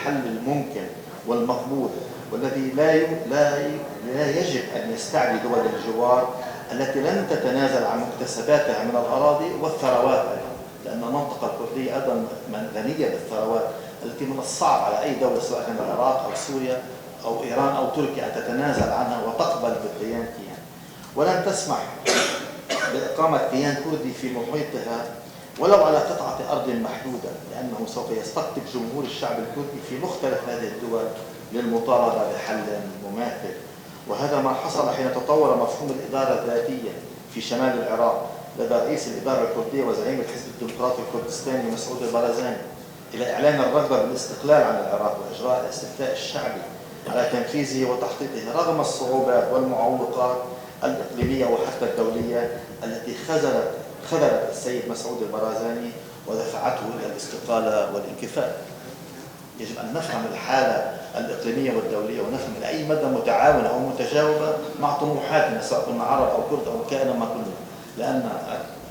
الحل الممكن والمقبول، والذي لا يجب أن يستعدي دول الجوار التي لن تتنازل عن مكتسباتها من الأراضي والثروات، لأن المنطقة الكردية أيضا غنية بالثروات التي من الصعب على أي دولة سواء كان العراق أو سوريا أو إيران أو تركيا أن تتنازل عنها وتقبل بالكيان كيان، ولن تسمح بإقامة كيان كردي في محيطها ولو على قطعة أرض محدودة، لأنه سوف يستقطب جمهور الشعب الكردي في مختلف هذه الدول للمطالبة بحل مماثل. وهذا ما حصل حين تطور مفهوم الإدارة الذاتية في شمال العراق لدى رئيس الإدارة الكردية وزعيم الحزب الديمقراطي الكردستاني مسعود البارزاني إلى إعلان الرغبة بالاستقلال عن العراق وإجراء الاستفتاء الشعبي على تنفيذه وتحقيقه رغم الصعوبات والمعوقات الإقليمية وحتى الدولية التي خذلت السيد مسعود البارزاني ودفعته إلى الاستقالة والانكفاء. يجب أن نفهم الحالة الإقليمية والدولية ونفهم إلى أي مدى متعاونة أو متجاوبة مع طموحاتنا سواء كنا عرب أو كرد أو كائنا ما كنا، لأن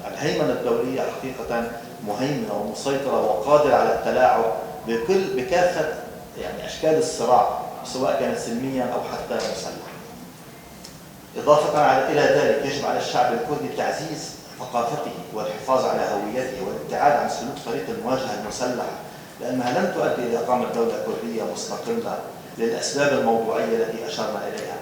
الهيمنة الدولية حقيقة مهيمنة ومسيطرة وقادرة على التلاعب بكافة يعني أشكال الصراع سواء كانت سلميا أو حتى مسلحا. إضافة إلى ذلك يجب على الشعب الكردي تعزيز ثقافته والحفاظ على هويته والابتعاد عن سلوك طريق المواجهة المسلحة، لأنها لن تؤدي إلى إقامة دولة كردية مستقلة للأسباب الموضوعية التي أشرنا إليها،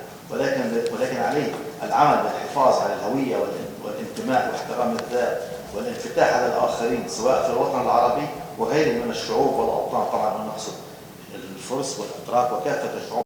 ولكن عليه العمل بالحفاظ على الهوية والانتماء واحترام الذات والانفتاح على الآخرين سواء في الوطن العربي وغيره من الشعوب والأوطان. طبعا نقصد الفرس والأتراك وكافة الشعوب